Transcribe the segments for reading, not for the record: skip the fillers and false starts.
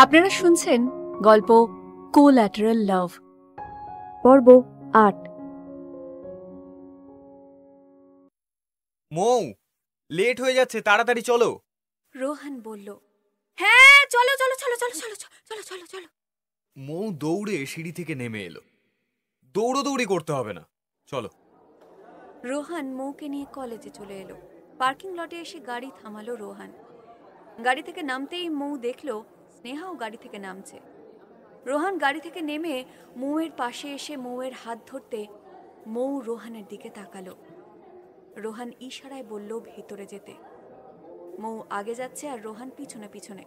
আপনারা শুনছেন গল্প কোল্যাটারাল লাভ, পর্ব ৮। মৌ, লেট হয়ে যাচ্ছে, তাড়াতাড়ি চলো। রোহান বলল, হ্যাঁ চলো চলো চলো চলো চলো চলো চলো চলো। মৌ দৌড়ে সিঁড়ি থেকে নেমে এলো। দৌড়োদৌড়ি করতে হবে না, চলো। রোহান মৌকে নিয়ে কলেজে চলে এলো। পার্কিং লটে এসে গাড়ি থামালো রোহান। গাড়ি থেকে নামতেই মৌ দেখল স্নেহাও গাড়ি থেকে নামছে। রোহান গাড়ি থেকে নেমে মৌয়ের পাশে এসে মৌয়ের হাত ধরতে মৌ রোহানের দিকে তাকালো। রোহান ইশারায় বলল ভেতরে যেতে। মৌ আগে যাচ্ছে আর রোহান পিছনে পিছনে।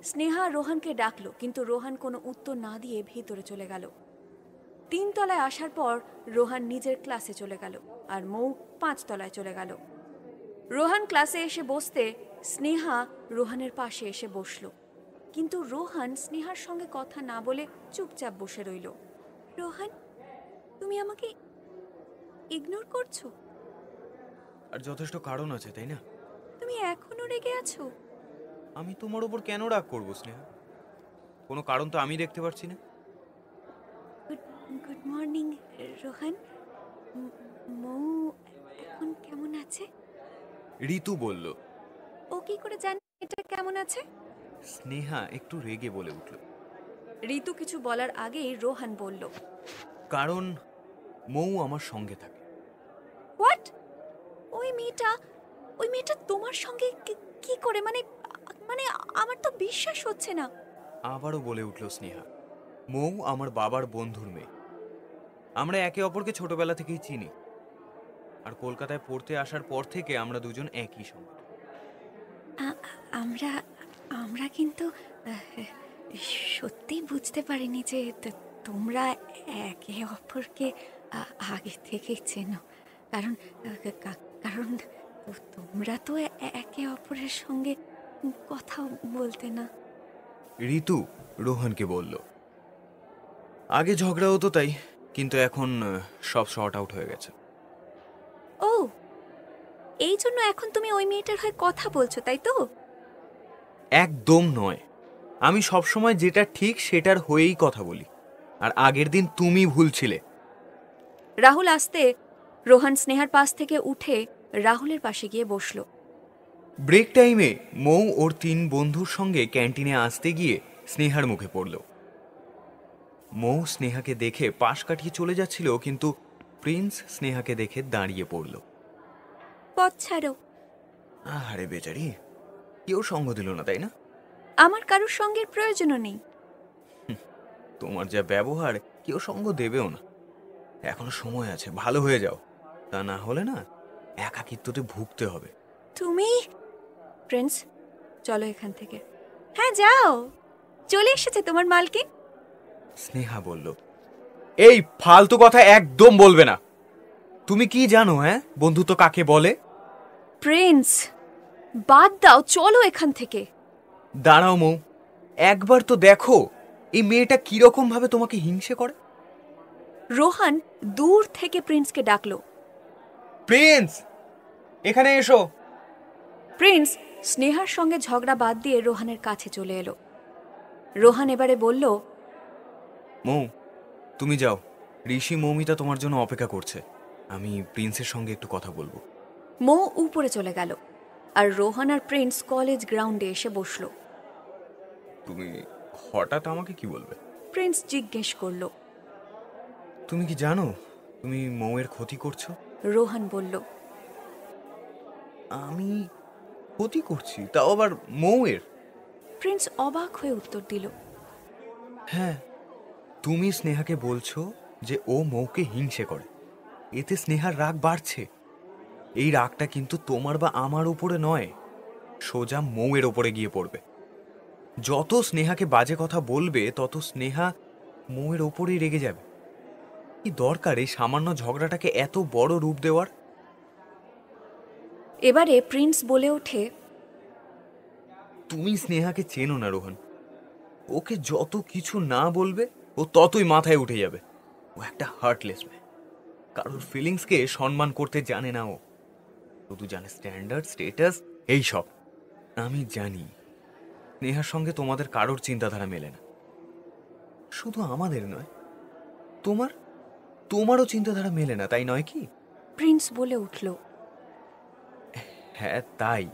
স্নেহা রোহানকে ডাকলো, কিন্তু রোহান কোনো উত্তর না দিয়ে ভেতরে চলে গেল। ৩ তলায় আসার পর রোহান নিজের ক্লাসে চলে গেল আর মৌ ৫ তলায় চলে গেল। রোহান ক্লাসে এসে বসতে স্নেহা রোহানের পাশে এসে বসল, কিন্তু রোহান স্নেহার সঙ্গে কথা না বলে চুপচাপ বসে রইল। রোহান, তুমি আমাকে ইগনোর করছো? আর যথেষ্ট কারণ আছে, তাই না? তুমি এখনো রেগে আছো? আমি তোমার ওপর কেন রাগ করবো স্নেহা? কোনো কারণ তো আমি দেখতে পাচ্ছি না। Good morning Rohan. মৌ এখন কেমন আছে? ঋতু বলল। ও কি করে জানে এটা কেমন আছে? স্নেহা একটু রেগে বলে উঠল। ঋতু কিছু বলার আগেই রোহান বলল, কারণ মৌ আমার সঙ্গে থাকে। হোয়াট? ওই মেয়েটা তোমার সঙ্গে কি করে? মানে মানে আমার তো বিশ্বাস হচ্ছে না। আবারও বলে উঠল স্নেহা। মৌ আমার বাবার বন্ধুর মেয়ে। আমরা একে অপরকে ছোটবেলা থেকেই চিনি, আর কলকাতায় পড়তে আসার পর থেকে আমরা দুজন একই সঙ্গে। আমরা কিন্তু সত্যি বুঝতে পারিনি যে তোমরা একে অপরকে আগে থেকেই চেনো, কারণ কারণ তোমরা তো একে অপরের সঙ্গে কথা বলতে না। ঋতু রোহানকে বলল, আগে ঝগড়া হতো তাই, কিন্তু এখন সব শর্ট আউট হয়ে গেছে। ও, এই জন্য এখন তুমি ওই মেয়েটার হয়ে কথা বলছো, তাই তো? একদম নয়, আমি সবসময় যেটা ঠিক সেটার হয়েই কথা বলি, আর আগের দিন তুমি ভুল ছিলে। রাহুল আসতে রোহান স্নেহার পাশ থেকে উঠে রাহুলের পাশে গিয়ে বসলো। ব্রেক টাইমে মৌ ওর ৩ বন্ধুর সঙ্গে ক্যান্টিনে আসতে গিয়ে স্নেহার মুখে পড়ল। মৌ স্নেহাকে দেখে পাশ কাটিয়ে চলে যাচ্ছিল, কিন্তু প্রিন্স স্নেহাকে দেখে দাঁড়িয়ে পড়ল। পথ ছাড়ো। আরে বেচারি, কেউ সঙ্গ দিল না, তাই না? আমার কারোর সঙ্গের প্রয়োজনও নেই। তোমার যা ব্যবহার, কেউ সঙ্গ দেবেও না। এখনো সময় আছে, ভালো হয়ে যাও, তা না হলে না একাকিত্বতে ভুগতে হবে। তুমি? প্রিন্স, চলো এখান থেকে। হ্যাঁ যাও, চলে এসেছে তোমার মালকিন। স্নেহা বলল, এই ফালতু কথা একদম বলবে না। তুমি কি জানো বন্ধুত্ব কাকে বলে? প্রিন্স, বাদ দাও, চলো এখান থেকে। দাঁড়াও মৌ, একবার তো দেখো এই মেয়েটা কিরকম ভাবে তোমাকে হিংসে করে। রোহান দূর থেকে প্রিন্সকে ডাকলো। প্রিন্স, এখানে এসো। প্রিন্স স্নেহার সঙ্গে ঝগড়া বাদ দিয়ে রোহানের কাছে চলে এলো। রোহান এবারে বলল, মৌ, তুমি যাও, ঋষি মৌমিতা তোমার জন্য অপেক্ষা করছে। আমি প্রিন্সের সঙ্গে একটু কথা বলবো। মৌ উপরে চলে গেল আর রোহান আর প্রিন্স কলেজ গ্রাউন্ডে এসে বসল। তুমি হঠাৎ আমাকে কি বলবে? প্রিন্স জিজ্ঞেস করল। তুমি কি জানো তুমি মৌয়ের ক্ষতি করছো? রোহান বলল, আমি ক্ষতি করছি, তাও আবার মৌয়ের? প্রিন্স অবাক হয়ে উত্তর দিল, হ্যাঁ, তুমি স্নেহাকে বলছো যে ও মৌকে হিংসে করে, এতে স্নেহার রাগ বাড়ছে। এই রাগটা কিন্তু তোমার বা আমার উপরে নয়, সোজা মৌয়ের ওপরে গিয়ে পড়বে। যত স্নেহাকে বাজে কথা বলবে তত স্নেহা মৌয়ের ওপরেই রেগে যাবে। কি দরকার এই সামান্য ঝগড়াটাকে এত বড় রূপ দেওয়ার? এবারে প্রিন্স বলে ওঠে, তুমি স্নেহাকে চেনো না রোহন, ওকে যত কিছু না বলবে ও ততই মাথায় উঠে যাবে। ও একটা হার্টলেস মেয়ে, কারোর ফিলিংসকে সম্মান করতে জানে না। ও শুধু জানে স্ট্যান্ডার্ড, স্টেটাস, এইসব। আমি জানি স্নেহার সঙ্গে তোমাদের কারোর চিন্তাধারা মেলে না। শুধু আমাদের নয়, তোমারও চিন্তাধারা মেলে না, তাই নয় কি? প্রিন্স বলে উঠল। হ্যাঁ তাই,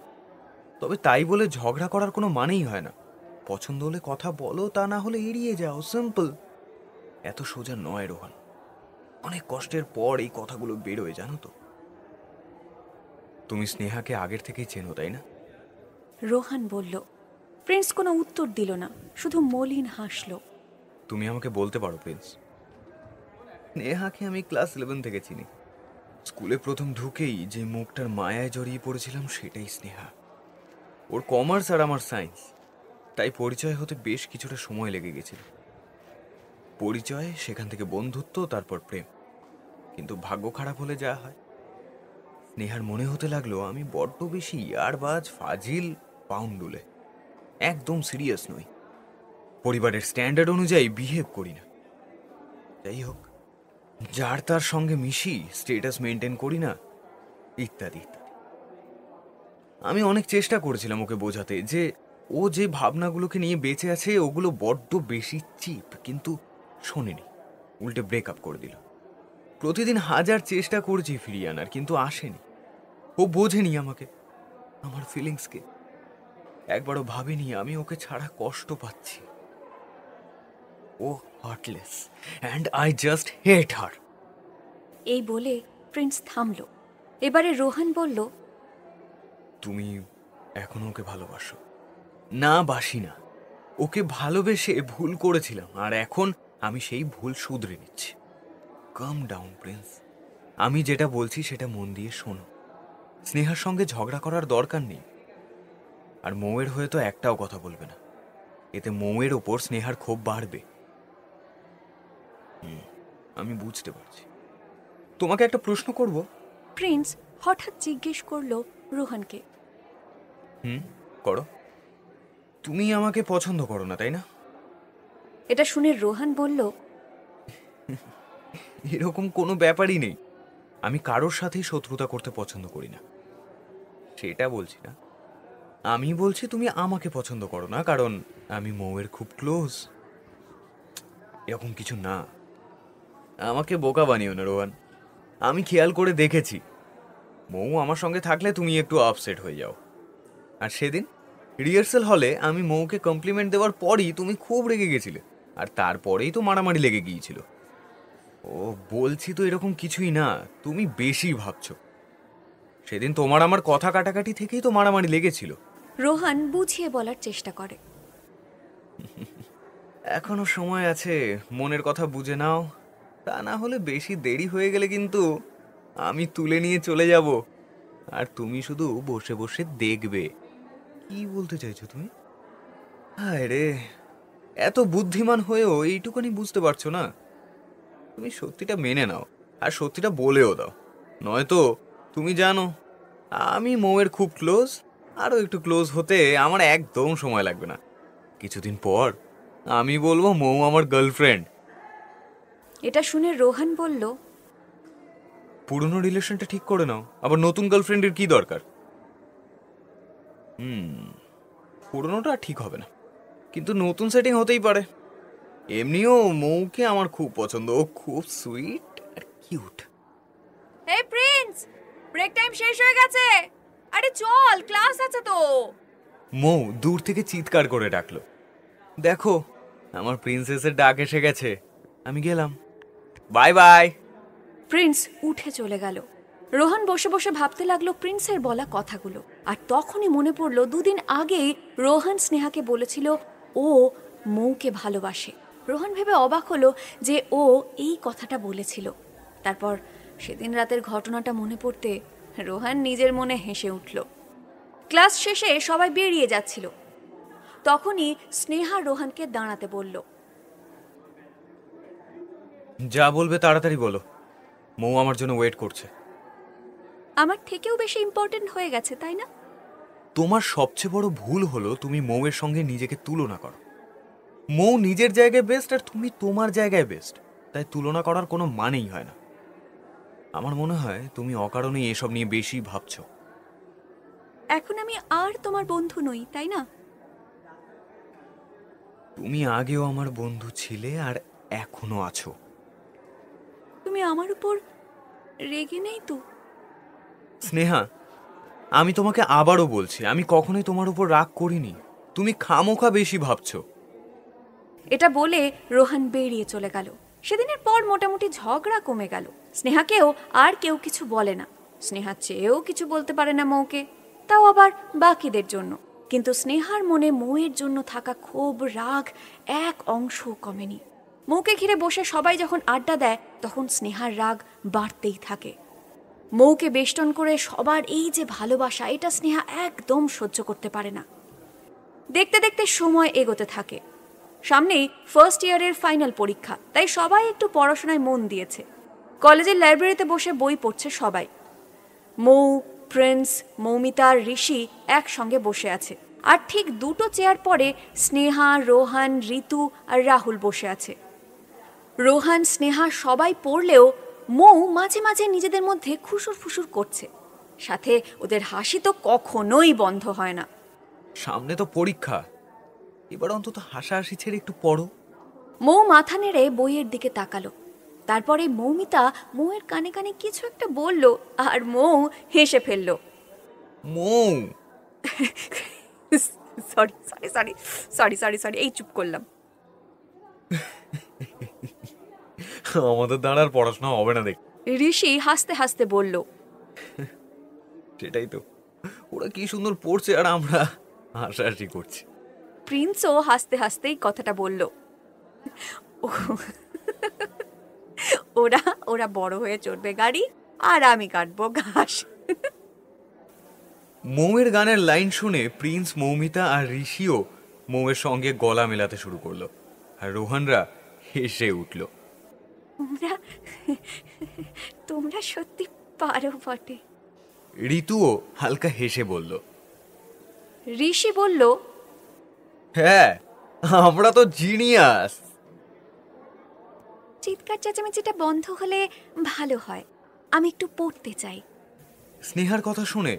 তবে তাই বলে ঝগড়া করার কোনো মানেই হয় না। পছন্দ হলে কথা বলো, তা না হলে এড়িয়ে যাও, সিম্পল। এত সোজা নয় রোহান, অনেক কষ্টের পর এই কথাগুলো বেরোয়, জানো তো। তুমি স্নেহাকে আগের থেকেই চেনো, তাই না? রোহান বলল। প্রিন্স কোনো উত্তর দিল না, শুধু মলিন হাসল। তুমি আমাকে বলতে পারো প্রিন্স, স্নেহাকে আমি ক্লাস 11 থেকে চিনি। স্কুলে প্রথম ঢুকেই যে মুখটার মায়ায় জড়িয়ে পড়েছিলাম সেটাই স্নেহা। ওর কমার্স আর আমার সায়েন্স, তাই পরিচয় হতে বেশ কিছুটা সময় লেগে গেছিল। পরিচয়, সেখান থেকে বন্ধুত্ব, তারপর প্রেম। কিন্তু ভাগ্য খারাপ হলে যা হয়, স্নেহার মনে হতে লাগলো আমি বড্ড বেশি ইয়ারবাজ, ফাজিল, পাউন্ডুলে। একদম সিরিয়াস নই, পরিবারের স্ট্যান্ডার্ড অনুযায়ী বিহেভ করি না। যাই হোক, যার তার সঙ্গে মিশি, স্টেটাস মেনটেন করি না, ইত্যাদি ইত্যাদি। আমি অনেক চেষ্টা করেছিলাম ওকে বোঝাতে যে ও যে ভাবনাগুলোকে নিয়ে বেঁচে আছে ওগুলো বড্ড বেশি চিপ, কিন্তু শোনেনি, উল্টে ব্রেকআপ করে দিল। প্রতিদিন হাজার চেষ্টা করেছি ফিরিয়ে আনার, কিন্তু আসেনি। ও বোঝেনি আমাকে, আমার ফিলিংসকে। একবারও ভাবেনি আমি ওকে ছাড়া কষ্ট পাচ্ছি। ও heartless and I just hate her. এই বলে প্রিন্স থামল। এবারে রোহান বলল, তুমি এখনো ওকে ভালোবাসো? না, বাসি না। ওকে ভালোবেসে ভুল করেছিলাম, আর এখন আমি সেই ভুল শুধরে নিচ্ছি। কাম ডাউন প্রিন্স, আমি যেটা বলছি সেটা মন দিয়ে শোনো। স্নেহার সঙ্গে ঝগড়া করার দরকার নেই। আর মৌয়ের হয়ে তো একটাও কথা বলবে না, এতে মৌয়ের ওপর স্নেহার ক্ষোভ বাড়বে। আমি বুঝতে পারছি। তোমাকে একটা প্রশ্ন করব? প্রিন্স হঠাৎ জিজ্ঞেস করলো রোহানকে। করো। তুমি আমাকে পছন্দ করো না, তাই না? এটা শুনে রোহান বলল, এরকম কোনো ব্যাপারই নেই। আমি কারোর সাথেই শত্রুতা করতে পছন্দ করি না, সেটা বলছি না। আমি বলছি তুমি আমাকে পছন্দ করো না কারণ আমি মৌয়ের খুব ক্লোজ, এরকম কিছু না। আমাকে বোকা বানিও না রোহান। আমি খেয়াল করে দেখেছি, মৌ আমার সঙ্গে থাকলে তুমি একটু আপসেট হয়ে যাও। আর সেদিন রিহার্সাল হলে আমি মৌকে কমপ্লিমেন্ট দেওয়ার পরই তুমি খুব রেগে গেছিলে, আর তারপরেই তো মারামারি লেগে গিয়েছিল। ও বলছি তো এরকম কিছুই না, তুমি বেশি ভাবছো। সেদিন তোমার আমার কথা কাটাকাটি থেকেই তো মারামারি লেগেছিল। রোহান বুঝিয়ে বলার চেষ্টা করে। এখনো সময় আছে, মনের কথা বুঝে নাও, তা না হলে বেশি দেরি হয়ে গেলে কিন্তু আমি তুলে নিয়ে চলে যাব, আর তুমি শুধু বসে বসে দেখবে। কি বলতে চাইছো তুমি? হায় রে, এত বুদ্ধিমান হয়েও এইটুকুনি বুঝতে পারছো না? তুমি সত্যিটা মেনে নাও, আর সত্যিটা বলেও দাও। নয়তো তুমি জানো আমি মৌয়ের খুব ক্লোজ, আরও একটু ক্লোজ হতে আমার একদম সময় লাগবে না। কিছুদিন পর আমি বলবো মৌ আমার গার্লফ্রেন্ড। এটা শুনে রোহান বলল, পুরনো রিলেশনটা ঠিক করে নাও, আবার নতুন গার্লফ্রেন্ডের কি দরকার? পুরনোটা ঠিক হবে না, কিন্তু নতুন সেটিং হতেই পারে। এমনিও মৌকে আমার খুব পছন্দ, ও খুব সুইট আর কিউট। এই প্রিন্স, ব্রেক টাইম শেষ হয়ে গেছে, আরে চল, ক্লাস আছে তো। মৌ দূর থেকে চিৎকার করে ডাকলো, দেখো আমার প্রিন্সেসের ডাক এসে গেছে, আমি গেলাম, বাই বাই। প্রিন্স উঠে চলে গেল। রোহান বসে বসে ভাবতে লাগলো প্রিন্সের বলা কথাগুলো, আর তখনই মনে পড়লো দুদিন আগে রোহান স্নেহাকে বলেছিল ও মৌকে ভালোবাসে। রোহান ভেবে অবাক হলো যে ও এই কথাটা বলেছিল। তারপর সেদিন রাতের ঘটনাটা মনে পড়তে রোহান নিজের মনে হেসে উঠল। ক্লাস শেষে সবাই বেরিয়ে যাচ্ছিল, তখনই স্নেহা রোহানকে দাঁড়াতে বলল। যা বলবে তাড়াতাড়ি বলো, মৌ আমার জন্য ওয়েট করছে। আমার থেকেও বেশি ইম্পর্টেন্ট হয়ে গেছে, তাই না? তোমার সবচেয়ে বড় ভুল হলো তুমি মৌয়ের সঙ্গে নিজেকে তুলনা করো। মৌ নিজের জায়গায় বেস্ট আর তুমি তোমার জায়গায় বেস্ট, তাই তুলনা করার কোনো মানেই হয় না। আমার মনে হয় তুমি অকারণেই এসব নিয়ে বেশি ভাবছো। এখন আমি আর তোমার বন্ধু নই, তাই না? তুমি আগেও আমার বন্ধু ছিলে আর এখনো আছো। তুমি আমার উপর রেগে নেই তো? স্নেহা, আমি তোমাকে আবারও বলছি, আমি কখনোই তোমার উপর রাগ করিনি। তুমি খামোখা বেশি ভাবছো। এটা বলে রোহান বেরিয়ে চলে গেল। সেদিনের পর মোটামুটি ঝগড়া কমে গেল। স্নেহাকেও আর কেউ কিছু বলে না। স্নেহা চেয়েও কিছু বলতে পারে না মৌকে, তাও আবার বাকিদের জন্য। কিন্তু স্নেহার মনে মৌয়ের জন্য থাকা ক্ষোভ, রাগ এক অংশও কমেনি। মৌকে ঘিরে বসে সবাই যখন আড্ডা দেয়, তখন স্নেহার রাগ বাড়তেই থাকে। মৌকে বেষ্টন করে সবার এই যে ভালোবাসা, এটা স্নেহা একদম সহ্য করতে পারে না। দেখতে দেখতে সময় এগোতে থাকে। সামনেই ফার্স্ট ইয়ারের ফাইনাল পরীক্ষা, তাই সবাই একটু পড়াশোনায় মন দিয়েছে। কলেজের লাইব্রেরিতে বসে বই পড়ছে সবাই। মৌ, প্রিন্স, মৌমিতা আর ঋষি একসঙ্গে বসে আছে। আর ঠিক দুটো চেয়ার পরে স্নেহা, রোহান, ঋতু আর রাহুল বসে আছে। রোহান, স্নেহা সবাই পড়লেও মৌ মাঝে মাঝে নিজেদের মধ্যে খুশুর ফুসুর করছে। সাথে ওদের হাসি তো কখনোই বন্ধ হয় না। সামনে তো পরীক্ষা, এবার অন্তত হাসাহাসি ছেড়ে একটু পড়ো। মৌ মাথা নেড়ে বইয়ের দিকে তাকালো। তারপরে মৌমিতা মৌয়ের কানে কানে কিছু একটা বলল, আর মৌ হেসে ফেলল। Mou, sorry sorry sorry sorry sorry sorry এই চুপ করলাম। আমাদের দ্বারা আর পড়াশোনা হবে না দেখ। ঋষি হাসতে হাসতে বলল, সেটাই তো, ওরা কি সুন্দর পড়ছে আর আমরা হাসাহাসি করছি। প্রিন্সও হাসতে হাসতেই কথাটা বলল, ওরা ওরা বড় হয়ে চড়বে গাড়ি আর আমি কাটবো ঘাস। মৌয়ের গানের লাইন শুনে প্রিন্স, মৌমিতা আর ঋষিও মৌয়ের সঙ্গে গলা মেলাতে শুরু করলো, আর রোহানরা হেসে উঠল। তোমরা তোমরা সত্যি পারো বটে। ঋতুও হালকা হেসে বলল, ঋষি বলল, হ্যাঁ, আমরা তো জিনিয়াস। চিৎকার চেঁচামেচিটা বন্ধ হলে ভালো হয়, আমি একটু পড়তে চাই। স্নেহার কথা শুনে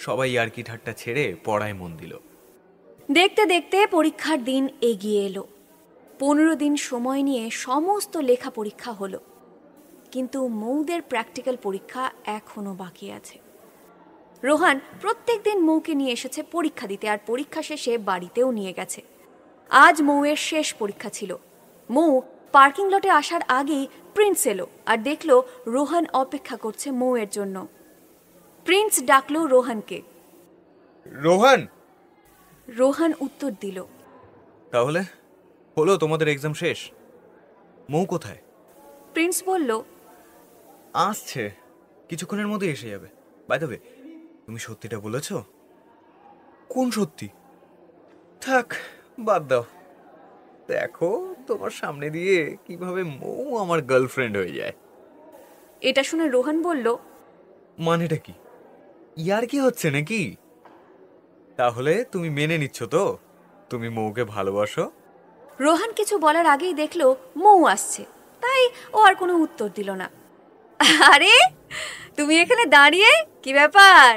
সবাই ইয়ার্কি ঠাট্টা ছেড়ে পড়ায় মন দিল। দেখতে দেখতে পরীক্ষার দিন এগিয়ে এলো। 15 দিন সময় নিয়ে সমস্ত লেখা পরীক্ষা হলো, কিন্তু মৌদের প্র্যাকটিক্যাল পরীক্ষা এখনো বাকি আছে। রোহান প্রত্যেক দিন মৌকে নিয়ে এসেছে পরীক্ষা দিতে, আর পরীক্ষা শেষে বাড়িতেও নিয়ে গেছে। আজ মৌয়ের শেষ পরীক্ষা ছিল। মৌ পার্কিং লটে আসার আগেই প্রিন্স এলো আর দেখলো রোহান অপেক্ষা করছে মৌয়ের জন্য। প্রিন্স ডাকলো রোহানকে। রোহান। রোহান উত্তর দিল, তাহলে হলো তোমাদের এক্সাম শেষ? মৌ কোথায়? প্রিন্স বলল, আসছে, কিছুক্ষণের মধ্যে এসে যাবে। বাই দ্য ওয়ে, তুমি সত্যিটা বলেছ? কোন সত্যি? থাক, বাদ দাও। দেখো তোমার সামনে দিয়ে কিভাবে মৌ আমার গার্লফ্রেন্ড হয়ে যায়। এটা শুনে রোহান বলল, মানেটা কি? ইয়ার কি হচ্ছে নাকি? তাহলে তুমি মেনে নিচ্ছ তো তুমি মৌকে ভালোবাসো? রোহান কিছু বলার আগেই দেখলো মৌ আসছে, তাই ও আর কোনো উত্তর দিল না। আরে তুমি এখানে দাঁড়িয়ে, কি ব্যাপার?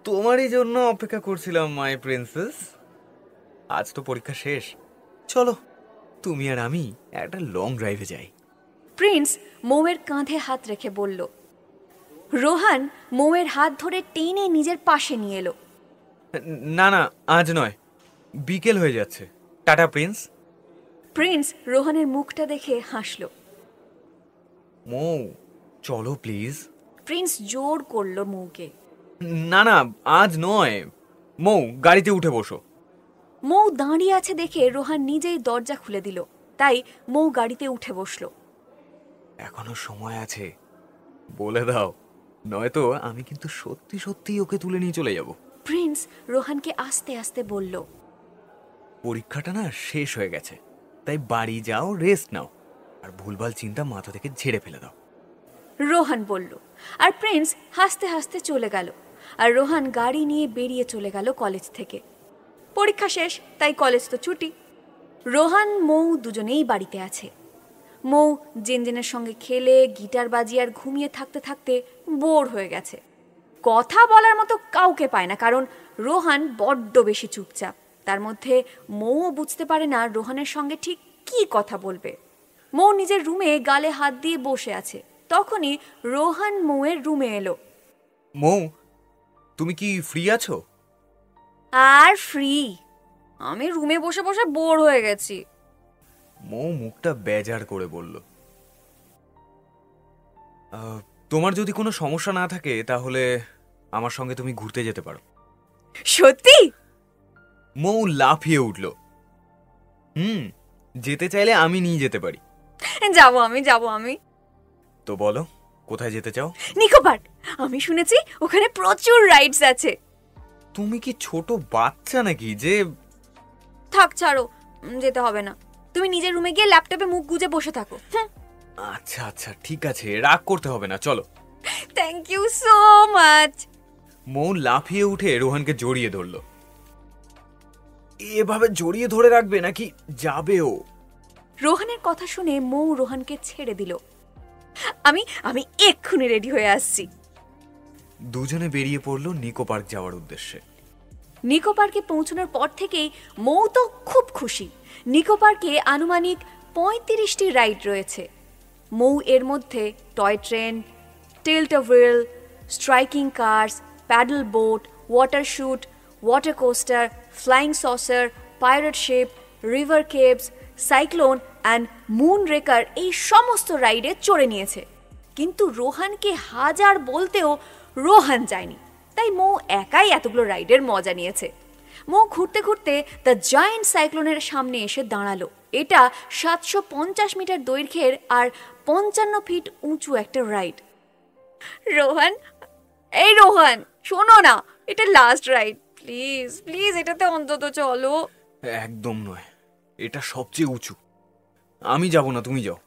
তোমারই জন্য অপেক্ষা করছিলাম মাই প্রিন্সেস। আজ তো পরীক্ষা শেষ, চলো তুমি আর আমি একটা লং ড্রাইভে যাই। প্রিন্স মৌয়ের কাঁধে হাত রেখে বলল। রোহান মৌয়ের হাত ধরে টেনে নিজের পাশে নিয়ে এলো। না না, আজ নয়, বিকেল হয়ে যাচ্ছে। Tata Prince. প্রিন্স রোহানের মুখটা দেখে হাসল। মৌ চলো প্লিজ। প্রিন্স জোর করলো মৌকে। না না, আজ নয়। মৌ গাড়িতে উঠে বসো। মৌ দাঁড়িয়ে আছে দেখে রোহান নিজেই দরজা খুলে দিল, তাই মৌ গাড়িতে উঠে বসলো। এখনো সময় আছে, বলে দাও, নয়তো আমি কিন্তু সত্যি সত্যি ওকে তুলে নিয়ে চলে যাব। প্রিন্স রোহানকে আস্তে আস্তে বলল, পরীক্ষাটা না শেষ হয়ে গেছে, তাই বাড়ি যাও, রেস্ট নাও, আর ভুলভাল চিন্তা মাথা থেকে ঝেড়ে ফেলে দাও। রোহান বলল। আর প্রিন্স হাসতে হাসতে চলে গেল। আর রোহান গাড়ি নিয়ে বেরিয়ে চলে গেল কলেজ থেকে। পরীক্ষা শেষ, তাই কলেজ তো ছুটি। রোহান, মৌ দুজনেই বাড়িতে আছে। মৌ জেনজেনের সঙ্গে খেলে, গিটার বাজিয়ে আর ঘুমিয়ে থাকতে থাকতে বোর হয়ে গেছে। কথা বলার মতো কাউকে পায় না, কারণ রোহান বড্ড বেশি চুপচাপ। তার মধ্যে মৌও বুঝতে পারে না রোহানের সঙ্গে ঠিক কী কথা বলবে। মৌ নিজের রুমে গালে হাত দিয়ে বসে আছে। তখনই রোহান মৌয়ের রুমে এলো। মৌ, তুমি কি ফ্রি আছো? আর ফ্রি? আমি রুমে বসে বসে বোর হয়ে গেছি। মৌ মুখটা বেজার করে বলল। তোমার যদি কোনো সমস্যা না থাকে তাহলে আমার সঙ্গে তুমি ঘুরতে যেতে পারো। সত্যি? মৌ লাফিয়ে উঠল। যেতে চাইলে আমি নিয়ে যেতে পারি। যাবো আমি। তো বলো, কোথায় যেতে চাও? নিকো পার্ক। আমি শুনেছি ওখানে প্রচুর রাইডস আছে। তুমি কি ছোট বাচ্চা নাকি যে? থাক ছাড়ো, যেতে হবে না। তুমি নিজের রুমে গিয়ে ল্যাপটপে মুখ গুজে বসে থাকো। আচ্ছা আচ্ছা ঠিক আছে, রাগ করতে হবে না, চলো। Thank you so much. Mou লাফিয়ে উঠে রোহানকে জড়িয়ে ধরল। এভাবে জড়িয়ে ধরে রাখবে নাকি যাবে ও? রোহানের কথা শুনে মৌ রোহানকে ছেড়ে দিল। আমি এক্ষুনি রেডি হয়ে আসছি। দুজনে বেরিয়ে পড়ল নিকো পার্ক যাওয়ার উদ্দেশ্যে। নিকো পার্কে পৌঁছানোর পর থেকেই মৌ তো খুব খুশি। নিকো পার্কে আনুমানিক 35টি রাইড রয়েছে। মৌ এর মধ্যে toy train, tilt of wheel, striking cars, paddle boat, water chute, water coaster, flying saucer, pirate ship, river caves, cyclone and moon raker এই সমস্ত রাইডে চড়ে নিয়েছে। কিন্তু রোহানকে হাজার বলতেও রোহান যায়নি, তাই মৌ একাই এতগুলো রাইডের মজা নিয়েছে। মৌ ঘুরতে ঘুরতে দ্য জায়ান্ট সাইক্লোনের সামনে এসে দাঁড়ালো। এটা 750 মিটার দৈর্ঘ্যের আর 55 ফিট উঁচু একটা রাইড। রোহান শোনো না, এটা লাস্ট রাইড, প্লিজ প্লিজ এটাতে অন্তত চলো। একদম নয়, এটা সবচেয়ে উঁচু। আমি যাব না, তুমি যাও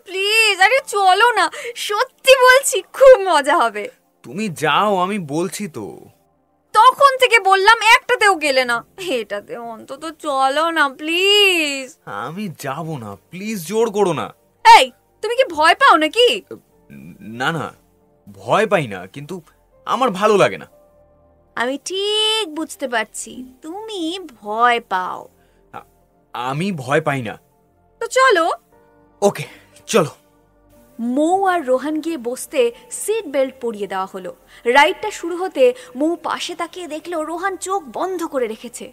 প্লিজ। আরে চলো না, সত্যি বলছি খুব মজা হবে। তুমি যাও, আমি বলছি তো। তখন থেকে বললাম, একটাতেও গেলে না। এটাতে অন্তত চলো না প্লিজ। আমি যাব না, প্লিজ জোর করো না। এই, তুমি কি ভয় পাও নাকি? না না, ভয় পাই না, কিন্তু আমার ভালো লাগে না। আমি ঠিক বুঝতে পারছি তুমি ভয় পাও। আমি ভয় পাই না। তো চলো। ওকে চলো। মৌ আর রোহান গিয়ে বসতে সিট বেল্ট পরিয়ে দেওয়া হলো। রাইডটা শুরু হতে মৌ পাশে তাকিয়ে দেখলো রোহান চোখ বন্ধ করে রেখেছে।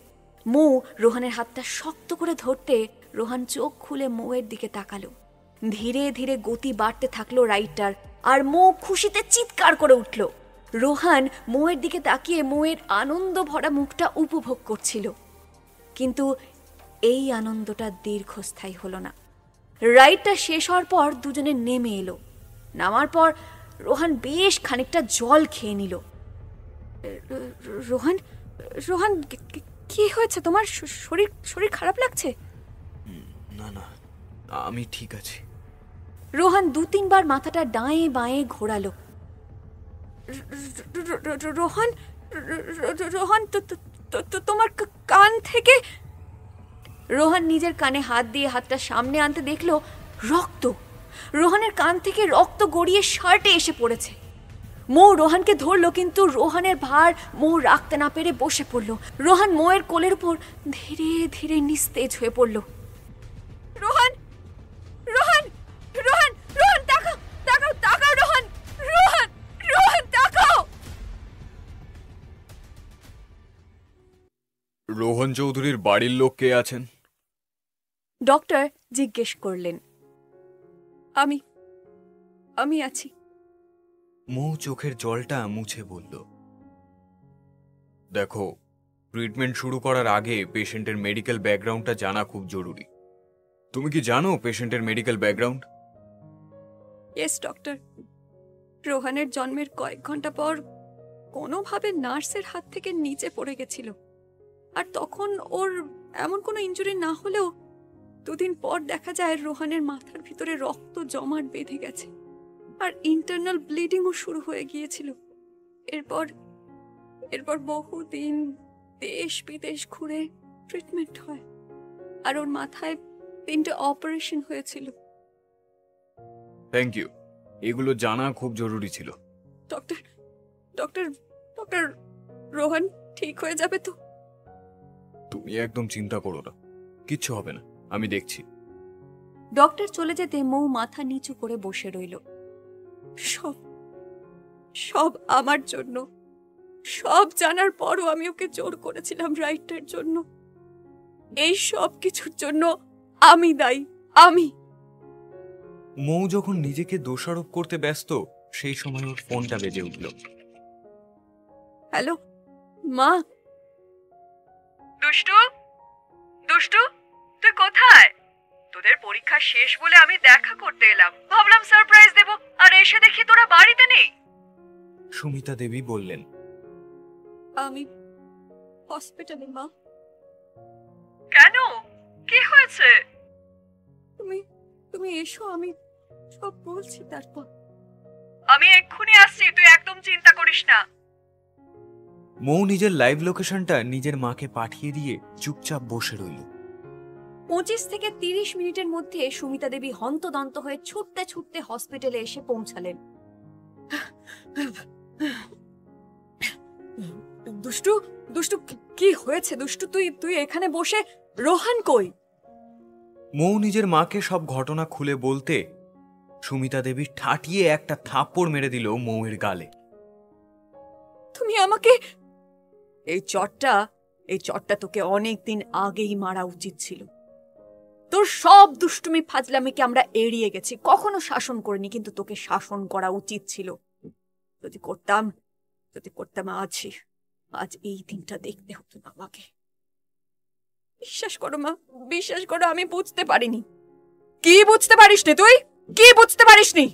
মৌ রোহানের হাতটা শক্ত করে ধরতে রোহান চোখ খুলে মৌয়ের দিকে তাকালো। ধীরে ধীরে গতি বাড়তে থাকলো রাইডটার, আর মৌ খুশিতে চিৎকার করে উঠল। রোহান মৌয়ের দিকে তাকিয়ে মৌয়ের আনন্দ ভরা মুখটা উপভোগ করছিল। কিন্তু এই আনন্দটা দীর্ঘস্থায়ী হলো না। রাইডটা শেষ হওয়ার পর দুজনে নেমে এলো। নামার পর রোহান বেশ খানিকটা জল খেয়ে নিল। রোহান রোহান কি হয়েছে তোমার? শরীর খারাপ লাগছে? না না, আমি ঠিক আছি। রোহান 2-3 বার মাথাটা ডাঁয়ে বাঁয়ে ঘোরালো। রোহান রোহান তোমার কান থেকে। রোহান নিজের কানে হাত দিয়ে হাতটা সামনে আনতে দেখলো রক্ত। রোহানের কান থেকে রক্ত গড়িয়ে শার্টে এসে পড়েছে। মৌ রোহানকে ধরলো, কিন্তু রোহানের ভার মৌ রাখতে না পেরে বসে পড়ল। রোহান মৌয়ের কোলের উপর ধীরে ধীরে নিস্তেজ হয়ে পড়ল। রোহান রোহান রোহান রোহান তাকাও তাকাও তাকাও রোহান রোহান রোহান তাকাও। রোহন চৌধুরীর বাড়ির লোক কে আছেন? ডক্টর জিজ্ঞেস করলেন। আমি আছি। মৌ চোখের জলটা মুছে বলল, দেখো, ট্রিটমেন্ট শুরু করার আগে পেশেন্টের মেডিকেল ব্যাকগ্রাউন্ডটা জানা খুব জরুরি। তুমি কি জানো পেশেন্টের মেডিকেল ব্যাকগ্রাউন্ড? Yes doctor. রোহানের জন্মের কয়েক ঘন্টা পর কোনোভাবে নার্সের হাত থেকে নিচে পড়ে গেছিল, আর তখন ওর এমন কোনো ইনজুরি না হলেও 2 দিন পর দেখা যায় রোহানের মাথার ভিতরে রক্ত জমাট বেঁধে গেছে, আর ইন্টারনাল ব্লিডিংও শুরু হয়ে গিয়েছিল। এরপর বহুদিন দেশ বিদেশ ঘুরে ট্রিটমেন্ট হয়, আর ওর মাথায় 3টে অপারেশন হয়েছিল। থ্যাংক ইউ, এগুলো জানা খুব জরুরি ছিল। ডক্টর ডক্টর ডক্টর রোহান ঠিক হয়ে যাবে তো? তুমি একদম চিন্তা করো না, কিচ্ছু হবে না, আমি দেখছি। ডক্টর চলে যেতে মৌ মাথা নিচু করে বসে রইল। সব সব আমার জন্য। সব জানার পরও আমি ওকে জোর করেছিলাম রাইটের জন্য। এই সব কিছুর জন্য আমি দায়ী, আমি। মৌ যখন নিজেকে দোষারোপ করতে ব্যস্ত, সেই সময় ওর ফোনটা বেজে উঠল। হ্যালো মা। দুষ্টু, দুষ্টু, তুই কোথায়? তোদের পরীক্ষা শেষ বলে আমি দেখা করতে এলাম, ভাবলাম সারপ্রাইজ দেব, আর এসে দেখি তোরা বাড়িতে নেই। সুমিতা দেবী বললেন। আমি হসপিটালে মা। কেন, কি হয়েছে? তুমি তুমি এসো, আমি সব বলছি তারপর। আমি এক্ষুনি আসছি, তুই একদম চিন্তা করিস না। মৌ নিজের লাইভ লোকেশনটা নিজের মাকে পাঠিয়ে দিয়ে চুপচাপ বসে রইল। 25 থেকে 30 মিনিটের মধ্যে সুমিতা দেবী হন্তদন্ত হয়ে ছুটতে ছুটতে হসপিটালে এসে পৌঁছালেন। দুষ্টু, দুষ্টু, কি হয়েছে দুষ্টু? তুই এখানে বসে, রোহান কই? মৌ নিজের মাকে সব ঘটনা খুলে বলতে সুমিতা দেবী ঠাটিয়ে একটা থাপ্পড় মেরে দিল মৌয়ের গালে। তুমি আমাকে, এই চটটা তোকে অনেকদিন আগেই মারা উচিত ছিল। তোর সব দুষ্টুমি ফাজলামিকে আমরা এড়িয়ে গেছি, কখনো শাসন করিনি, কিন্তু তোকে শাসন করা উচিত ছিল। যদি করতাম আজ এই দিনটা দেখতে হতো না আমাকে। বিশ্বাস করো মা, বিশ্বাস করো, আমি বুঝতে পারিনি। কি বুঝতে পারিসনি তুই? কি বুঝতে পারিসনি?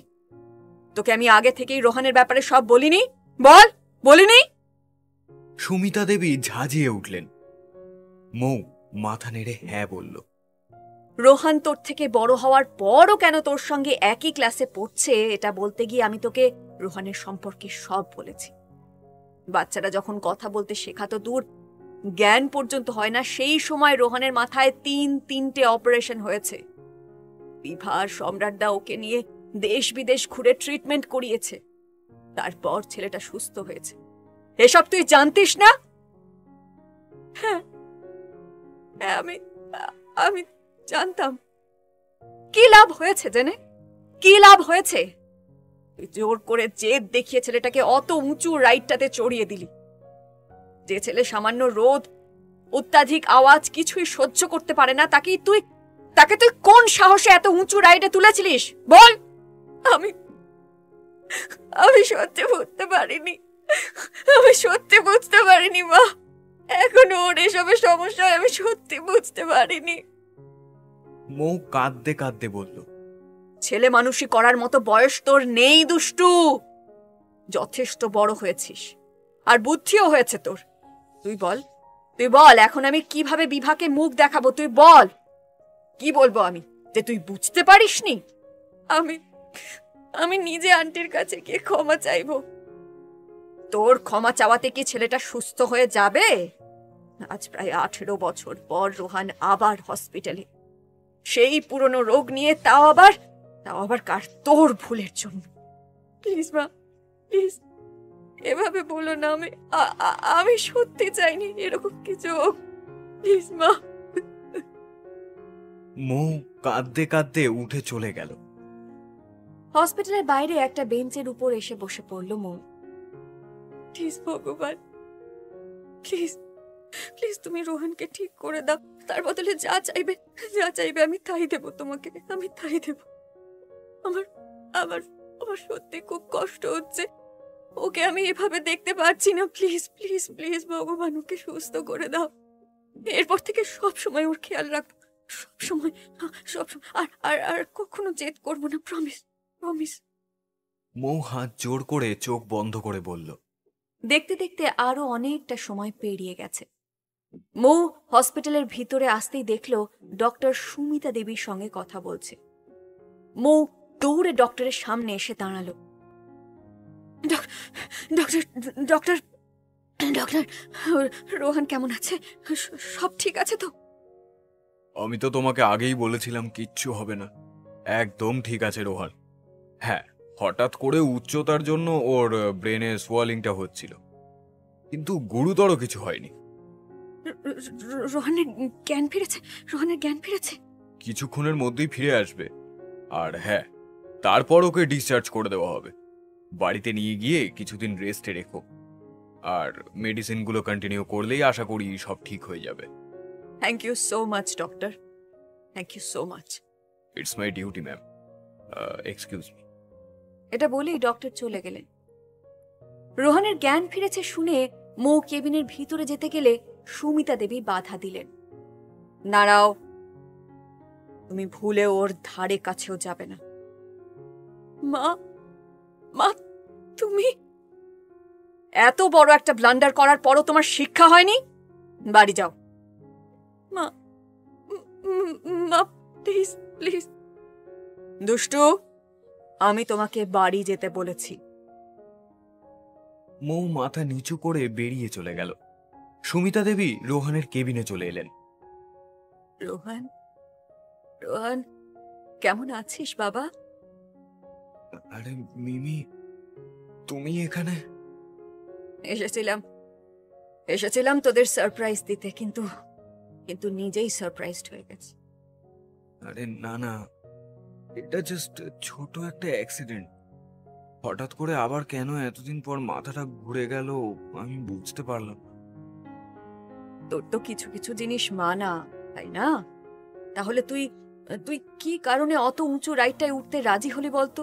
তোকে আমি আগে থেকেই রোহানের ব্যাপারে সব বলিনি? বলিনি? সুমিতা দেবী ঝাঁঝিয়ে উঠলেন। মৌ মাথা নেড়ে হ্যাঁ বলল। রোহান তোর থেকে বড় হওয়ার পরও কেন তোর সঙ্গে একই ক্লাসে পড়ছে, এটা বলতে গিয়ে আমি তোকে রোহানের সম্পর্কে সব বলেছি। বাচ্চারা যখন কথা বলতে শেখাতো, দূর জ্ঞান পর্যন্ত হয় না, সেই সময় রোহানের মাথায় 3-3টে অপারেশন হয়েছে। বিভার সম্রাটদা ওকে নিয়ে দেশ বিদেশ ঘুরে ট্রিটমেন্ট করিয়েছে, তারপর ছেলেটা সুস্থ হয়েছে। এসব তুই জানতিস না? হ্যাঁ, আমি জানতাম। কি লাভ হয়েছে জেনে? কি লাভ হয়েছে? তুই জোর করে জেদ দেখিয়ে ছেলেটাকে অত উঁচু রাইডটাতে চড়িয়ে দিলি। যে ছেলে সামান্য রোদ, অত্যাধিক আওয়াজ কিছুই সহ্য করতে পারে না, তাকে তুই কোন সাহসে এত উঁচু রাইডে তুলেছিলিস বল? আমি সত্যি বুঝতে পারিনি মা। এখনো ওর এসবের সমস্যা আমি সত্যি বুঝতে পারিনি। মৌ কাঁদতে কাঁদতে বলল। ছেলে মানুষই করার মতো বয়স তোর নেই দুষ্টু। যথেষ্ট বড় হয়েছিস, আর বুদ্ধিও হয়েছে তোর। তুই বল এখন আমি কিভাবে বিভাকে মুখ দেখাবো? তুই বল। কি বলবো আমি, যে তুই বুঝতে পারিসনি? আমি নিজে আন্টির কাছে গিয়ে ক্ষমা চাইবো। তোর ক্ষমা চাওয়াতে কি ছেলেটা সুস্থ হয়ে যাবে? আজ প্রায় 18 বছর পর রোহান আবার হসপিটালে, সেই পুরনো রোগ নিয়ে, তাও আবার কার? তোর ভুলের জন্য। প্লিজ মা, প্লিজ এভাবে বলো না। আমি সত্যি চাইনি এরকম কিছু হোক। প্লিজ মা। মৌ কাঁদতে কাঁদতে উঠে চলে গেল। হসপিটালের বাইরে একটা বেঞ্চের উপর এসে বসে পড়ল মৌ। প্লিজ ভগবান, প্লিজ তুমি রোহানকে ঠিক করে দাও। তার বদলে যা চাইবে আমি তাই দেব তোমাকে, আমি তাই দেব। আমার সত্যি খুব কষ্ট হচ্ছে, ওকে আমি এভাবে দেখতে পাচ্ছি না। প্লিজ ভগবান, ওকে সুস্থ করে দাও। এরপর থেকে সব সময় ওর খেয়াল রাখবো, সব সময়। আর কখনো জেদ করবো না, প্রমিস। মৌ হাত জোর করে চোখ বন্ধ করে বলল। দেখতে দেখতে আরো অনেকটা সময় পেরিয়ে গেছে। মৌ হসপিটালের ভিতরে আসতেই দেখল ডক্টর সুমিতা দেবীর সঙ্গে কথা বলছে। মৌ দৌড়ে ডক্টরের সামনে এসে দাঁড়ালো। ডক্টর, রোহান কেমন আছে? সব ঠিক আছে তো? আমি তো তোমাকে আগেই বলেছিলাম কিচ্ছু হবে না, একদম ঠিক আছে রোহান। হ্যাঁ, হঠাৎ করে উচ্চতার জন্য ওর ব্রেনে সোয়ালিংটা হচ্ছিল, কিন্তু গুরুতর কিছু হয়নি। রোহানের জ্ঞান ফিরেছে, রোহানের জ্ঞান ফিরেছে। কিছুক্ষণের মধ্যেই ফিরে আসবে। আর হ্যাঁ, তারপর ওকে ডিসচার্জ করে দেওয়া হবে। বাড়িতে নিয়ে গিয়ে কিছুদিন রেস্টে রেখো, আর মেডিসিনগুলো কন্টিনিউ করলেই আশা করি সব ঠিক হয়ে যাবে। Thank you so much doctor, thank you so much. It's my duty ma'am, excuse me. এটা বলেই ডক্টর চলে গেলেন। রোহানের জ্ঞান ফিরেছে শুনে মৌ কেবিনের ভিতরে যেতে গেলে সুমিতা দেবী বাধা দিলেন। দাঁড়াও, তুমি ভুলে ওর ধারে কাছেও যাবে না। মা, মা, তুমি এত বড় একটা ব্লান্ডার করার পরও তোমার শিক্ষা হয়নি? বাড়ি যাও। মা, মা, প্লিজ প্লিজ। দুষ্টু, আমি তোমাকে বাড়ি যেতে বলেছি। মৌ মাথা নিচু করে বেরিয়ে চলে গেল। সুমিতা দেবী রোহানের কেবিনে চলে এলেন। রোহান, রোহান, কেমন আছিস বাবা? আরে মিমি, তুমি এখানে? এসেছিলাম তোদের সারপ্রাইজ দিতে, কিন্তু নিজেই সারপ্রাইজড হয়ে গেছে। আরে না না, এটা জাস্ট ছোট একটা অ্যাক্সিডেন্ট। হঠাৎ করে আবার কেন এতদিন পর মাথাটা ঘুরে গেল আমি বুঝতে পারলাম না। তোর তো কিছু কিছু জিনিস মানা, তাই না? তাহলে তুই তুই কি কারণে অত উঁচু রাইডটায় উঠতে রাজি হলি বলতো?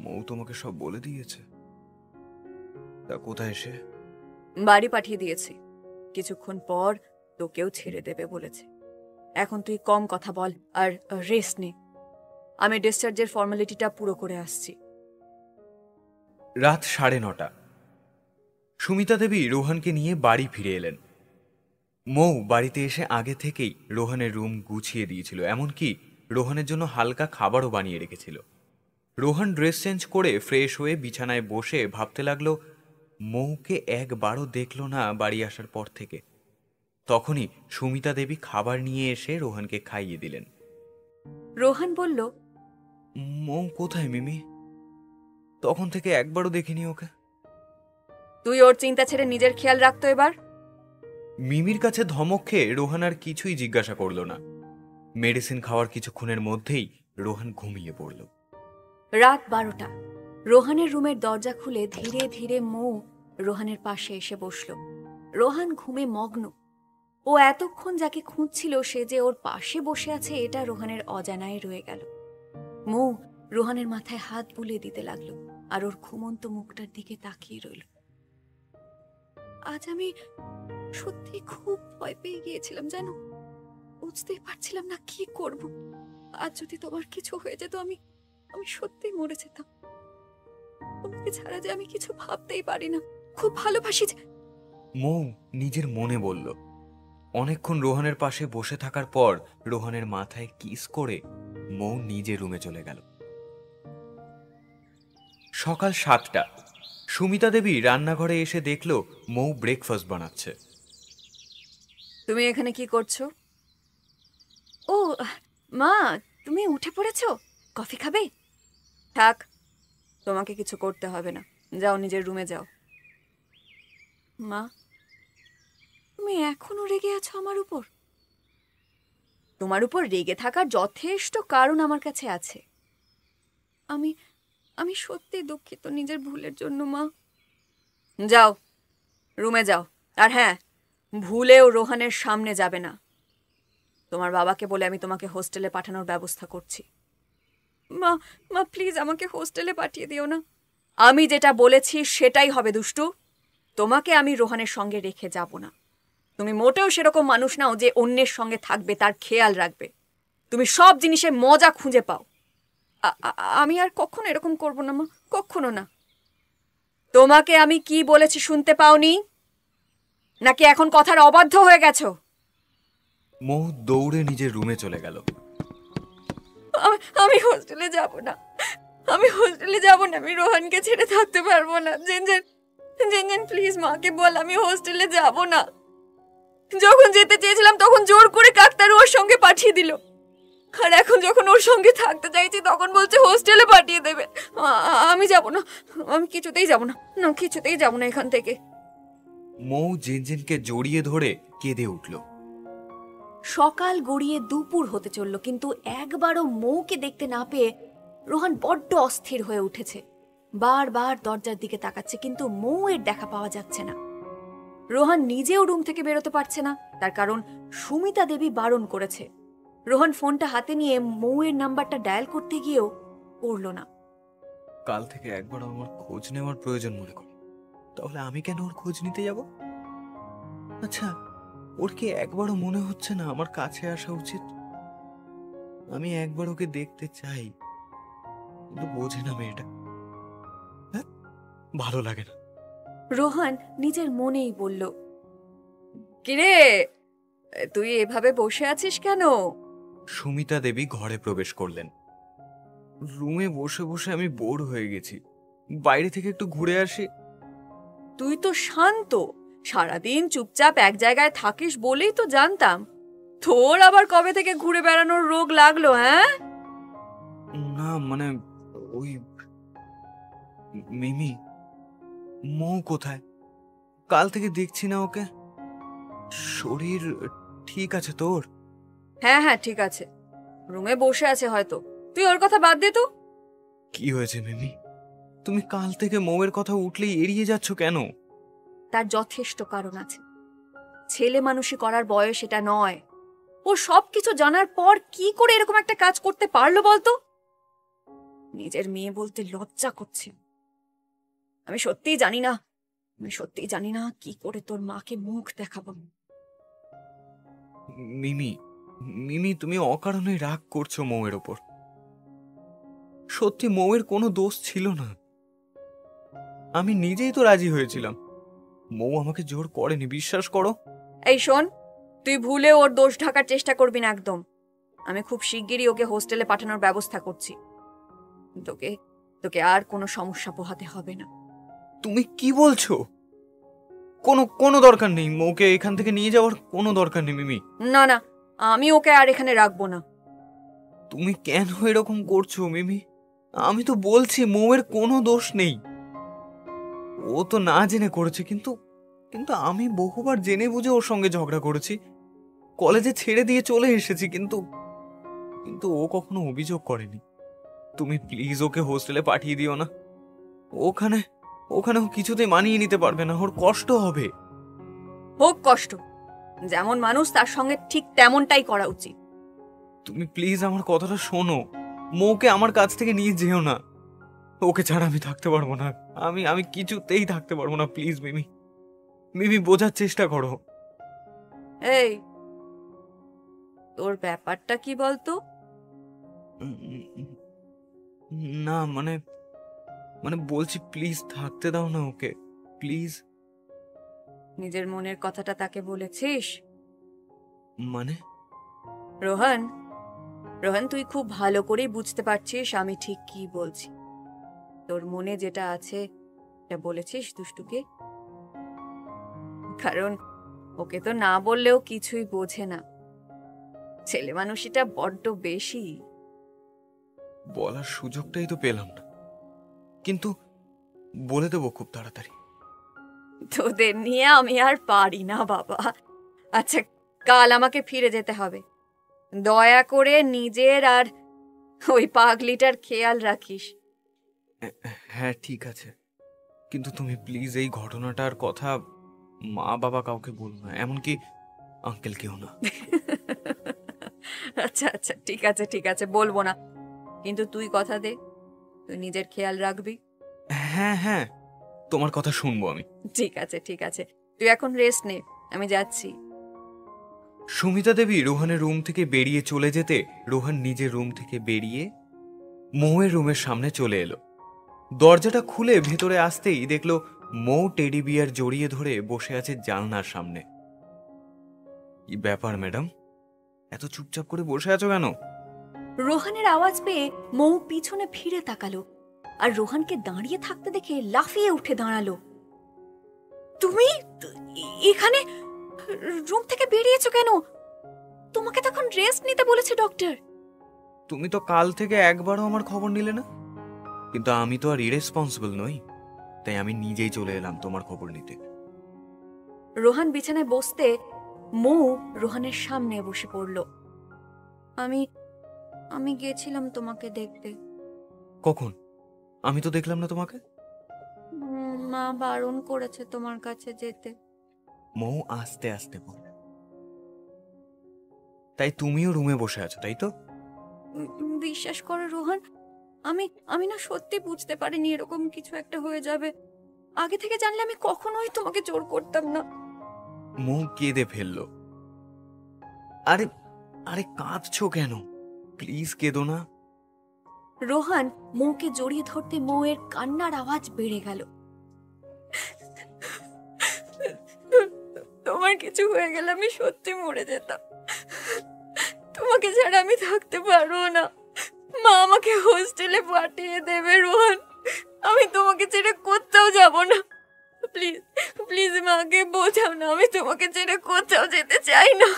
মৌ তোমাকে সব বলে দিয়েছে? তা কোথায় সে? বাড়ি পাঠিয়ে দিয়েছি, কিছুক্ষণ পর তোকেও ছেড়ে দেবে বলেছে। এখন তুই কম কথা বল আর রেস্ট নে। আমি ডিসচার্জের ফর্মালিটিটা পুরো করে আসছি। রাত 9:30। সুমিতা দেবী রোহানকে নিয়ে বাড়ি ফিরে এলেন। মৌ বাড়িতে এসে আগে থেকেই রোহানের রুম গুছিয়ে দিয়েছিল, এমনকি রোহানের জন্য হালকা খাবারও বানিয়ে রেখেছিল। রোহান ড্রেস চেঞ্জ করে ফ্রেশ হয়ে বিছানায় বসে ভাবতে লাগলো মৌকে একবারও দেখল না বাড়ি আসার পর থেকে। তখনই সুমিতা দেবী খাবার নিয়ে এসে রোহানকে খাইয়ে দিলেন। রোহান বলল, মৌ কোথায় মিমি? তখন থেকে একবারও দেখিনি ওকে। তুই ওর চিন্তা ছেড়ে নিজের খেয়াল রাখতো এবার। মিমির কাছে ধমক খেয়ে রোহান আর কিছুই জিজ্ঞাসা করল না। মেডিসিন খাওয়ার কিছুক্ষণের মধ্যেই রোহান ঘুমিয়ে পড়ল। রাত 12টা। রোহানের রুমের দরজা খুলে ধীরে ধীরে মৌ রোহানের পাশে এসে বসল। রোহান ঘুমে মগ্ন। ও এতক্ষণ যাকে খুঁজছিল সে যে ওর পাশে বসে আছে এটা রোহানের অজানায় রয়ে গেল। মৌ রোহানের মাথায় হাত বুলিয়ে দিতে লাগলো আর ওর ঘুমন্ত মুখটার দিকে তাকিয়ে রইল। আজ আমি সত্যি খুব ভয় পেয়ে গিয়েছিলাম জানো, বুঝতেই পারছিলাম না কি করব। আজ যদি তোমার কিছু হয়ে যেত আমি সত্যি মরে যেতাম। তোমাকে ছাড়া যে আমি কিছু ভাবতেই পারি না, খুব ভালোবাসি। মৌ নিজের মনে বলল। অনেকক্ষণ রোহানের পাশে বসে থাকার পর রোহানের মাথায় কিস করে মৌ নিজের রুমে চলে গেল। সকাল 7টা। সুমিতা দেবী রান্নাঘরে এসে দেখল মৌ ব্রেকফাস্ট বানাচ্ছে। তুমি এখানে কি করছো? ও মা, তুমি উঠে পড়েছো, কফি খাবে? থাক, তোমাকে কিছু করতে হবে না, যাও নিজের রুমে যাও। মা, তুমি এখনো রেগে আছো আমার উপর? তোমার উপর রেগে থাকার যথেষ্ট কারণ আমার কাছে আছে। আমি সত্যি দুঃখিত নিজের ভুলের জন্য মা। যাও রুমে যাও, আর হ্যাঁ, ভুলেও রোহানের সামনে যাবে না। তোমার বাবাকে বলে আমি তোমাকে হোস্টেলে পাঠানোর ব্যবস্থা করছি। মা, মা প্লিজ আমাকে হোস্টেলে পাঠিয়ে দিও না। আমি যেটা বলেছি সেটাই হবে দুষ্টু। তোমাকে আমি রোহানের সঙ্গে রেখে যাব না। তুমি মোটেও সেরকম মানুষ নাও যে অন্যের সঙ্গে থাকবে, তার খেয়াল রাখবে। তুমি সব জিনিসে মজা খুঁজে পাও। আমি আর কখনো এরকম করব না মা, কখনো না। তোমাকে আমি কি বলেছি শুনতে পাওনি, নাকি এখন কথার অবাধ্য হয়ে গেছো? মৌ দৌড়ে নিজের রুমে চলে গেল। আমি হোস্টেলে যাব না, আমি হোস্টেলে যাব না। আমি রোহানকে ছেড়ে থাকতে পারবো না। জেন প্লিজ মাকে বল আমি হোস্টেলে যাব না। যখন যেতে চেয়েছিলাম তখন জোর করে কাকতারু ওর সঙ্গে পাঠিয়ে দিল, আর এখন যখন ওর সঙ্গে থাকতে চাইছি তখন বলছে হোস্টেলে পাঠিয়ে দেবে। আমি যাব না, আমি কিছুতেই যাব না, কিছুতেই যাব না এখান থেকে। মৌ জিনজিনকে জড়িয়ে ধরে কেঁদে উঠল। সকাল গড়িয়ে দুপুর হতে চলল, কিন্তু একবারও মৌকে দেখতে না পেয়ে রোহান বড্ড অস্থির হয়ে উঠেছে। বারবার দরজার দিকে তাকাচ্ছে, কিন্তু মৌয়ের দেখা পাওয়া যাচ্ছে না। রোহান নিজেও রুম থেকে বেরোতে পারছে না, তার কারণ সুমিতা দেবী বারণ করেছে। রোহান ফোনটা হাতে নিয়ে মৌয়ের নাম্বারটা ডায়াল করতে গিয়েও করল না। কাল থেকে একবার আমার খোঁজ নেওয়ার প্রয়োজন মনে করি, তাহলে আমি কেন ওর খোঁজ নিতে যাব? আচ্ছা, ওর কি একবারও মনে হচ্ছে না আমার কাছে আসা উচিত? আমি একবার ওকে দেখতে চাই, কিন্তু বোঝে না মেয়েটা। হ্যাঁ, ভালো লাগে না। রোহান নিজের মনেই বলল, কিরে তুই এভাবে বসে আছিস কেন? সুমিতা দেবী ঘরে প্রবেশ করলেন। রুমে বসে বসে আমি বোর হয়ে গেছি, বাইরে থেকে একটু ঘুরে আসি। তুই তো শান্ত, সারাদিন চুপচাপ এক জায়গায় থাকিস বলেই তো জানতাম। তোর আবার কবে থেকে ঘুরে বেড়ানোর রোগ লাগলো? হ্যাঁ, না মানে ওই মিমি, মৌ কোথায়? কাল থেকে দেখছি না ওকে। শরীর ঠিক আছে তোর? হ্যাঁ হ্যাঁ ঠিক আছে, রুমে বসে আছে হয়তো। তুই ওর কথা বাদ দে তো। কি হয়েছে মিমি? তুমি কাল থেকে মৌয়ের কথা উঠলেই এড়িয়ে যাচ্ছ কেন? তার যথেষ্ট কারণ আছে। ছেলে মানুষই করার বয়স এটা নয়। ও সবকিছু জানার পর কি করে এরকম একটা কাজ করতে পারলো বলতো? নিজের মেয়ে বলতে লজ্জা করছে। আমি সত্যিই জানি না কি করে তোর মাকে মুখ দেখাবো। মিমি, মিমি তুমি অকারণে রাগ করছো মৌয়ের ওপর। সত্যি মৌয়ের কোনো দোষ ছিল না। আমি নিজেই তো রাজি হয়েছিলাম। মৌ আমাকে জোর করেনি, বিশ্বাস করো। এই শোন, তুই ভুলে ওর দোষ ঢাকার চেষ্টা করবি না একদম। আমি খুব শিগগিরই ওকে হোস্টেলে পাঠানোর ব্যবস্থা করছি। তোকে তোকে আর কোনো সমস্যা পোহাতে হবে না। তুমি কি বলছো? কোনো কোনো দরকার নেই, মৌকে এখান থেকে নিয়ে যাওয়ার কোনো দরকার নেই মিমি। না না, আমি ওকে আর এখানে রাখবো না। তুমি কেন এরকম করছো মিমি? আমি তো বলছি মৌয়ের কোনো দোষ নেই। ও তো না জেনে করেছে, কিন্তু কিন্তু আমি বহুবার জেনে বুঝে ওর সঙ্গে ঝগড়া করেছি, কলেজে ছেড়ে দিয়ে চলে এসেছি, কিন্তু কিন্তু ও কখনো অভিযোগ করেনি। তুমি প্লিজ ওকে হোস্টেলে পাঠিয়ে দিও না। ওখানে ওখানে ও কিছুতেই মানিয়ে নিতে পারবে না, ওর কষ্ট হবে। হোক কষ্ট, যেমন মানুষ তার সঙ্গে ঠিক তেমনটাই করা উচিত। তুমি প্লিজ আমার কথাটা শোনো। মৌকে আমার কাছ থেকে নিয়ে যেও না। ওকে ছাড়া আমি থাকতে পারবো না। আমি আমি কিছুতেই থাকতে পারবো না। প্লিজ মিমি, মিমি বোঝার চেষ্টা করো। এই, তোর ব্যাপারটা কি বলতো? না মানে মানে বলছি প্লিজ থাকতে দাও না ওকে, প্লিজ। নিজের মনের কথাটা তাকে বলেছিস? মানে রোহন, রোহন তুই খুব ভালো করেই বুঝতে পারছিস আমি ঠিক কি বলছি। তোর মনে যেটা আছে এটা বলেছিস দুষ্টুকে? কারণ ওকে তো না বললেও কিছুই বোঝে না। ছেলে মানুষটা বড্ড বেশি। বলার সুযোগটাই তো পেলাম না, কিন্তু বলে দেবো খুব তাড়াতাড়ি। তোদের নিয়ে আমি আর পারি না বাবা। আচ্ছা, কাল আমাকে ফিরে যেতে হবে। দয়া করে নিজের আর ওই পাগলিটার খেয়াল রাখিস। হ্যাঁ ঠিক আছে, কিন্তু তুমি প্লিজ এই ঘটনাটার কথা মা বাবা কাউকে বলো না, এমনকি আঙ্কেলকেও না। আচ্ছা আচ্ছা ঠিক আছে বলবো না, কিন্তু তুই কথা দে তুই নিজের খেয়াল রাখবি। হ্যাঁ হ্যাঁ, তোমার কথা শুনবো আমি। ঠিক আছে, তুই এখন রেস্ট নে, আমি যাচ্ছি। সুমিতা দেবী রোহানের রুম থেকে বেরিয়ে চলে যেতে রোহান নিজের রুম থেকে বেরিয়ে মৌয়ের রুমের সামনে চলে এলো। দরজাটা খুলে ভেতরে আসতেই দেখলো মৌ টেডি বিয়ার জড়িয়ে ধরে বসে আছে জানলার সামনে। কি ব্যাপার ম্যাডাম, এত চুপচাপ করে বসে আছো কেন? রোহানের আওয়াজ পেয়ে মৌ পিছনে ফিরে তাকালো, আর রোহানকে দাঁড়িয়ে থাকতে দেখে লাফিয়ে উঠে দাঁড়ালো। তুমি এখানে রুম থেকে বেরিয়েছো কেন? তোমাকে তখন রেস্ট নিতে বলেছে ডক্টর। তুমি তো কাল থেকে একবারও আমার খবর নিলে না, কিন্তু আমি তো আর ইরেসপন্সিবল নই, তাই আমি নিজেই চলে এলাম তোমার খবর নিতে। রোহান বিছানায় বসতে মৌ রোহানের সামনে বসে পড়ল। আমি আমি গেছিলাম তোমাকে দেখতে। কখন? আমি তো দেখলাম না তোমাকে। মা বারণ করেছে তোমার কাছে যেতে। মৌ আস্তে আস্তে বলল। তাই তুমিও রুমে বসে আছো, তাই তো? বিশ্বাস করো রোহান, আমি আমি না সত্যি বুঝতে পারিনি এরকম কিছু একটা হয়ে যাবে। আগে থেকে জানলে আমি কখনোই তোমাকে জোর করতাম না। মৌ কেঁদে ফেললো। আরে আরে কাঁদছো কেন? প্লিজ কেঁদো না। রোহান মৌকে জড়িয়ে ধরতে মৌয়ের কান্নার আওয়াজ বেড়ে গেল। তোমার কিছু হয়ে গেলে আমি সত্যি মরে যেতাম। তোমাকে ছাড়া আমি থাকতে পারবো না। মা আমাকে হোস্টেলে পাঠিয়ে দেবে রোহান। আমি তোমাকে ছেড়ে কোথাও যাব না। প্লিজ প্লিজ মাকে বোঝাও না, আমি তোমাকে ছেড়ে কোথাও যেতে চাই না।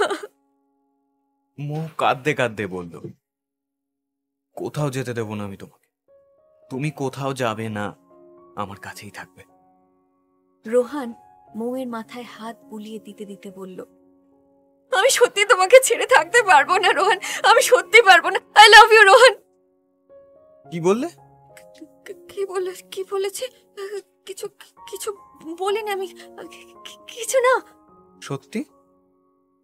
মৌ কাঁদতে কাঁদতে বলল, কোথাও যেতে দেবো না আমি তোমাকে। তুমি কোথাও যাবে না, আমার কাছেই থাকবে। রোহান মৌয়ের মাথায় হাত বুলিয়ে দিতে দিতে বলল, আমি সত্যি তোমাকে ছেড়ে থাকতে পারবো না রোহান, আমি সত্যি পারবো না। I love you Rohan. কি বললে? কি বলেছে? কিছু কিছু বলিনি আমি, কিছু না। সত্যি?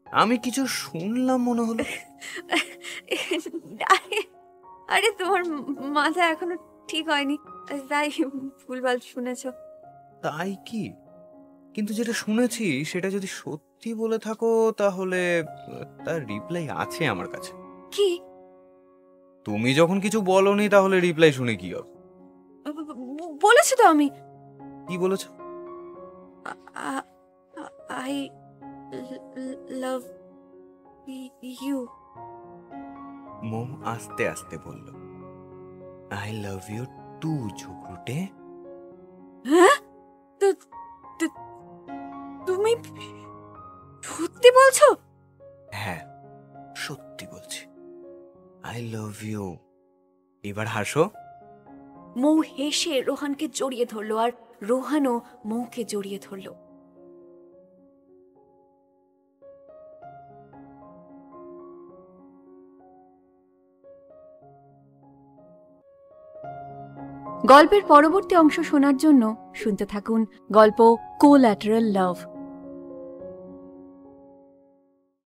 আমি কিছু শুনলাম মনে হলো। আরে তোমার মাথা এখনো ঠিক হয়নি, তাই ভুলভাল শুনেছো। তাই কি? কিন্তু যেটা শুনেছি সেটা যদি সত্যি বলে থাকো তাহলে তার রিপ্লাই আছে আমার কাছে। কি? তুমি যখন কিছু বলনি তাহলে রিপ্লাই শুনে কি হবে? বলেছি তো আমি। কি বলেছো? I love you. মৌ আস্তে আস্তে বলল, আই লাভ ইউ টু ঝুকরুটে। হ্যাঁ? তুমি সত্যি বলছো? হ্যাঁ, সত্যি বলছি। I love you. এবার হাসো। মৌ হেসে রোহানকে জড়িয়ে ধরলো আর রোহানও মৌকে জড়িয়ে ধরলো। গল্পের পরবর্তী অংশ শোনার জন্য শুনতে থাকুন গল্প কোল্যাটারাল লাভ।